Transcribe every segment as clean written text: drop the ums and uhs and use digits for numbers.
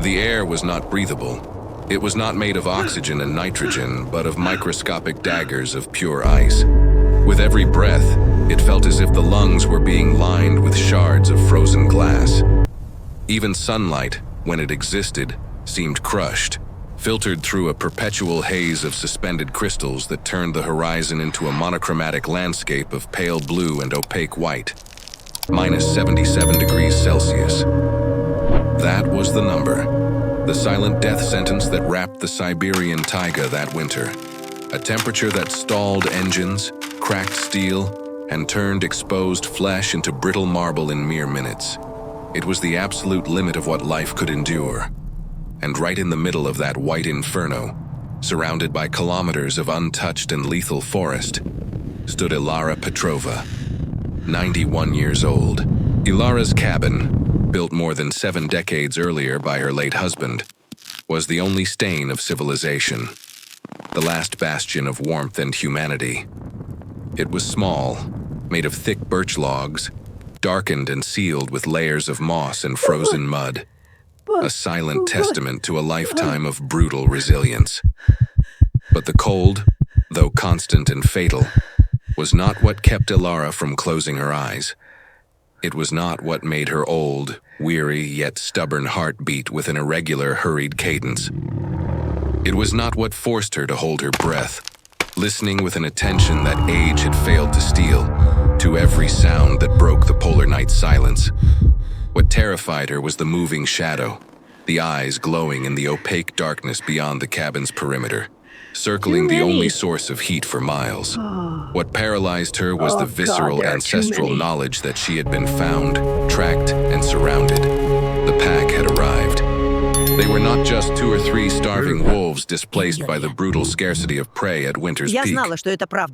The air was not breathable. It was not made of oxygen and nitrogen, but of microscopic daggers of pure ice. With every breath, it felt as if the lungs were being lined with shards of frozen glass. Even sunlight, when it existed, seemed crushed, filtered through a perpetual haze of suspended crystals that turned the horizon into a monochromatic landscape of pale blue and opaque white. Minus 77 degrees Celsius. That was the number. The silent death sentence that wrapped the Siberian taiga that winter. A temperature that stalled engines, cracked steel, and turned exposed flesh into brittle marble in mere minutes. It was the absolute limit of what life could endure. And right in the middle of that white inferno, surrounded by kilometers of untouched and lethal forest, stood Ilara Petrova, 91 years old. Ilara's cabin, built more than 7 decades earlier by her late husband, was the only stain of civilization, the last bastion of warmth and humanity. It was small, made of thick birch logs, darkened and sealed with layers of moss and frozen mud, a silent testament to a lifetime of brutal resilience. But the cold, though constant and fatal, was not what kept Ilara from closing her eyes. It was not what made her old, weary yet stubborn heart beat with an irregular, hurried cadence. It was not what forced her to hold her breath, listening with an attention that age had failed to steal, to every sound that broke the polar night silence. What terrified her was the moving shadow, the eyes glowing in the opaque darkness beyond the cabin's perimeter, circling the only source of heat for miles. What paralyzed her was the visceral ancestral knowledge that she had been found, tracked, and surrounded. The pack had arrived. They were not just 2 or 3 starving wolves displaced by the brutal scarcity of prey at winter's peak.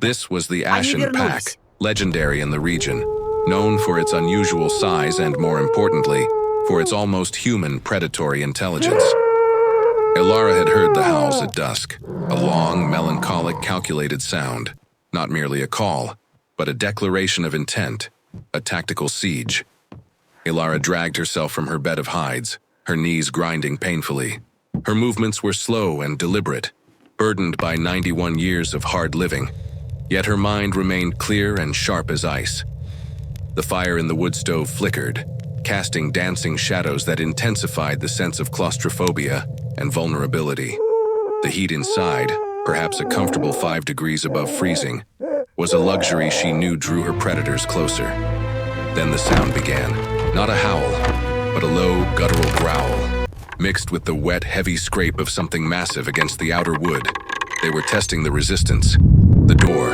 This was the Ashen Pack, legendary in the region, known for its unusual size and, more importantly, for its almost human predatory intelligence. Ilara had heard the howls at dusk, a long, melancholic, calculated sound, not merely a call, but a declaration of intent, a tactical siege. Ilara dragged herself from her bed of hides, her knees grinding painfully. Her movements were slow and deliberate, burdened by 91 years of hard living, yet her mind remained clear and sharp as ice. The fire in the wood stove flickered, casting dancing shadows that intensified the sense of claustrophobia and vulnerability. The heat inside, perhaps a comfortable 5 degrees above freezing, was a luxury she knew drew her predators closer. Then the sound began, not a howl, but a low, guttural growl, mixed with the wet, heavy scrape of something massive against the outer wood. They were testing the resistance. The door,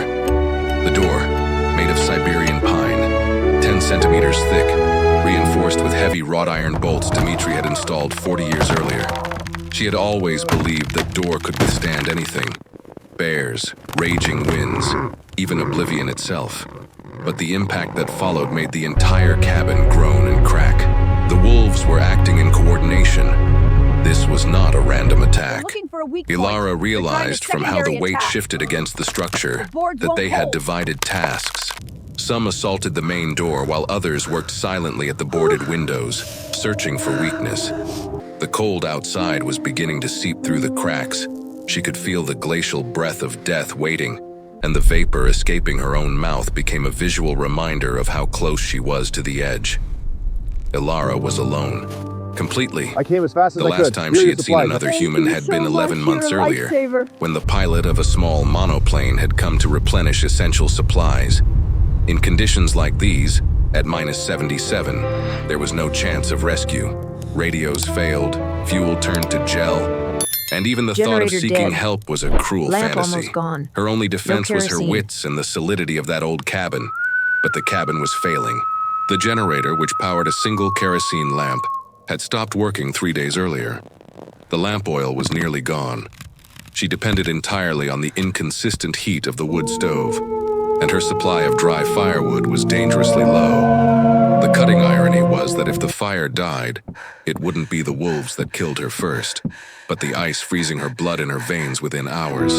made of Siberian pine, 10 centimeters thick, reinforced with heavy wrought iron bolts Dmitri had installed 40 years earlier. She had always believed that door could withstand anything. Bears, raging winds, even oblivion itself. But the impact that followed made the entire cabin groan and crack. The wolves were acting in coordination. This was not a random attack. Ilara realized from how the weight shifted against the structure that they had divided tasks. Some assaulted the main door while others worked silently at the boarded windows, searching for weakness. The cold outside was beginning to seep through the cracks. She could feel the glacial breath of death waiting, and the vapor escaping her own mouth became a visual reminder of how close she was to the edge. Ilara was alone. Completely. I came as fast as the I could. last time she had seen another human had been 11 months earlier, when the pilot of a small monoplane had come to replenish essential supplies. In conditions like these, at minus 77, there was no chance of rescue. Radios failed, fuel turned to gel, and even the thought of seeking help was a cruel fantasy. Her only defense was her wits and the solidity of that old cabin, but the cabin was failing. The generator, which powered a single kerosene lamp, had stopped working 3 days earlier. The lamp oil was nearly gone. She depended entirely on the inconsistent heat of the wood stove, and her supply of dry firewood was dangerously low. The cutting irony was that if the fire died, it wouldn't be the wolves that killed her first, but the ice freezing her blood in her veins within hours.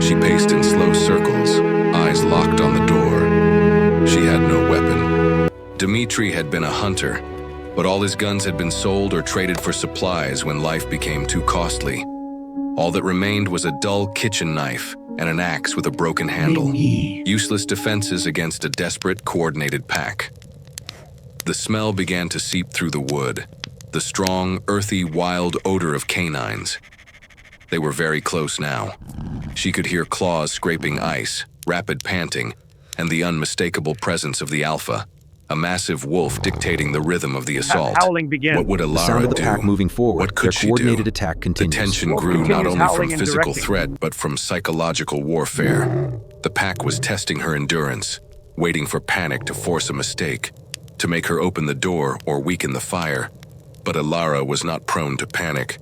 She paced in slow circles, eyes locked on the door. She had no weapon. Dmitri had been a hunter, But all his guns had been sold or traded for supplies when life became too costly. All that remained was a dull kitchen knife and an axe with a broken handle, useless defenses against a desperate, coordinated pack. The smell began to seep through the wood, the strong, earthy, wild odor of canines. They were very close now. She could hear claws scraping ice, rapid panting, and the unmistakable presence of the alpha, a massive wolf dictating the rhythm of the assault. Howling began. What would The sound Ilara of the do? pack moving forward. What could Their she coordinated do? attack The continues. tension grew not only howling from and physical directing. threat, but from psychological warfare. The pack was testing her endurance, waiting for panic to force a mistake, to make her open the door or weaken the fire. But Ilara was not prone to panic.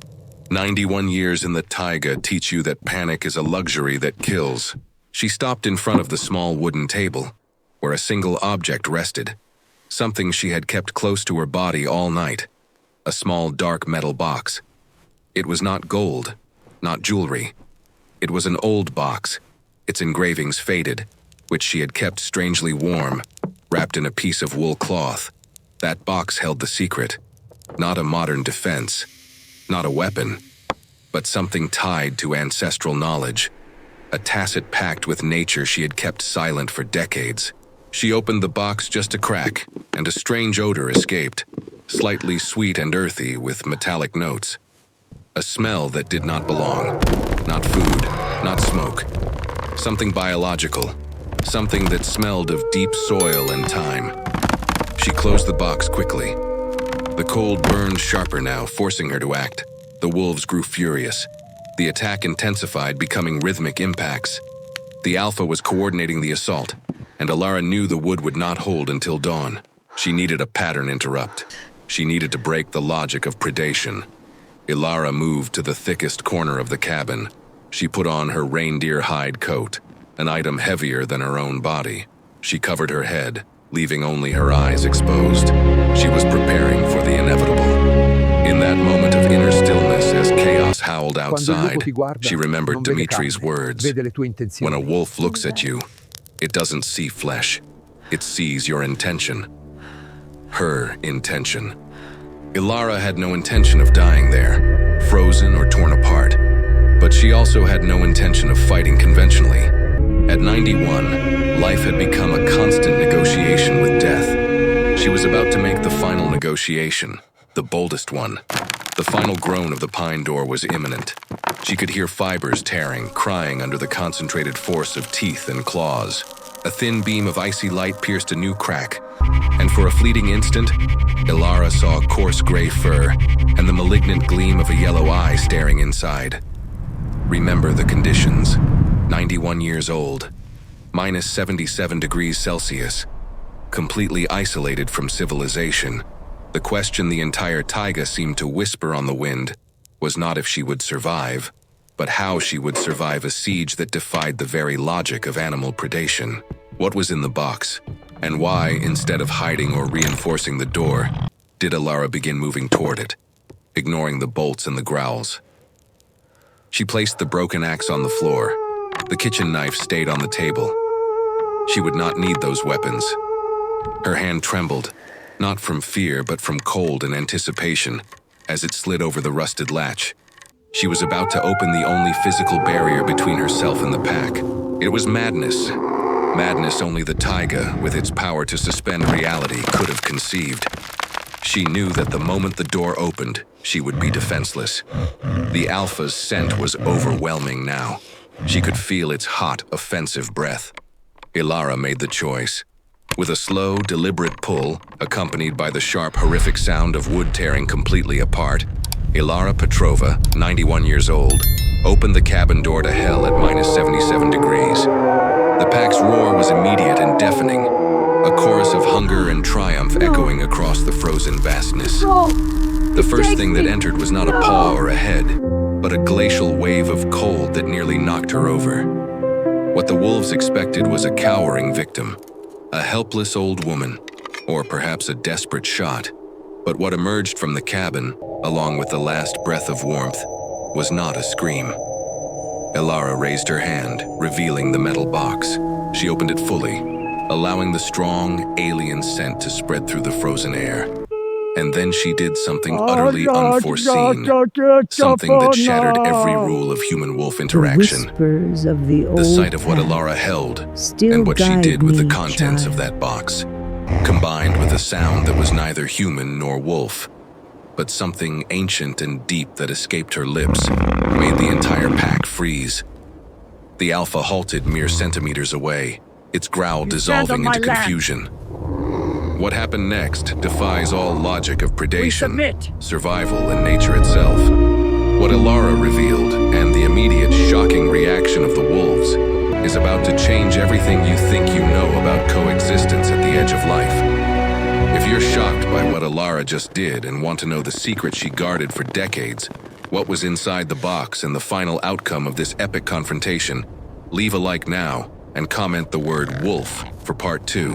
91 years in the taiga teach you that panic is a luxury that kills. She stopped in front of the small wooden table, where a single object rested, something she had kept close to her body all night, a small dark metal box. It was not gold, not jewelry. It was an old box, its engravings faded, which she had kept strangely warm, wrapped in a piece of wool cloth. That box held the secret, not a modern defense, not a weapon, but something tied to ancestral knowledge, a tacit pact with nature she had kept silent for decades. She opened the box just a crack, and a strange odor escaped, slightly sweet and earthy with metallic notes. A smell that did not belong. Not food, not smoke. Something biological, something that smelled of deep soil and time. She closed the box quickly. The cold burned sharper now, forcing her to act. The wolves grew furious. The attack intensified, becoming rhythmic impacts. The alpha was coordinating the assault, and Ilara knew the wood would not hold until dawn. She needed a pattern interrupt. She needed to break the logic of predation. Ilara moved to the thickest corner of the cabin. She put on her reindeer hide coat, an item heavier than her own body. She covered her head, leaving only her eyes exposed. She was preparing for the inevitable. In that moment of inner stillness, as chaos howled outside, she remembered Dimitri's words. When a wolf looks at you, it doesn't see flesh. It sees your intention. Her intention. Ilara had no intention of dying there, frozen or torn apart. But she also had no intention of fighting conventionally. At 91, life had become a constant negotiation with death. She was about to make the final negotiation, the boldest one. The final groan of the pine door was imminent. She could hear fibers tearing, crying under the concentrated force of teeth and claws. A thin beam of icy light pierced a new crack, and for a fleeting instant, Ilara saw coarse gray fur and the malignant gleam of a yellow eye staring inside. Remember the conditions. 91 years old, minus 77 degrees Celsius, completely isolated from civilization. The question the entire taiga seemed to whisper on the wind was not if she would survive, but how she would survive a siege that defied the very logic of animal predation. What was in the box, and why, instead of hiding or reinforcing the door, did Ilara begin moving toward it, ignoring the bolts and the growls? She placed the broken axe on the floor. The kitchen knife stayed on the table. She would not need those weapons. Her hand trembled, not from fear but from cold and anticipation, as it slid over the rusted latch. She was about to open the only physical barrier between herself and the pack. It was madness. Madness only the taiga, with its power to suspend reality, could have conceived. She knew that the moment the door opened, she would be defenseless. The alpha's scent was overwhelming now. She could feel its hot, offensive breath. Ilara made the choice. With a slow, deliberate pull, accompanied by the sharp, horrific sound of wood tearing completely apart, Ilara Petrova, 91 years old, opened the cabin door to hell at minus 77 degrees. The pack's roar was immediate and deafening, a chorus of hunger and triumph echoing across the frozen vastness. The first thing that entered was not a paw or a head, but a glacial wave of cold that nearly knocked her over. What the wolves expected was a cowering victim, a helpless old woman, or perhaps a desperate shot. But what emerged from the cabin, along with the last breath of warmth, was not a scream. Ilara raised her hand, revealing the metal box. She opened it fully, allowing the strong, alien scent to spread through the frozen air. And then she did something utterly unforeseen, something that shattered every rule of human-wolf interaction. The sight of what Alara held, and what she did with the contents of that box, combined with a sound that was neither human nor wolf, but something ancient and deep that escaped her lips, made the entire pack freeze. The Alpha halted mere centimeters away, its growl dissolving into confusion. What happened next defies all logic of predation, survival, and nature itself. What Alara revealed, and the immediate shocking reaction of the wolves, is about to change everything you think you know about coexistence at the edge of life. If you're shocked by what Alara just did and want to know the secret she guarded for decades, what was inside the box and the final outcome of this epic confrontation, leave a like now and comment the word wolf for part 2.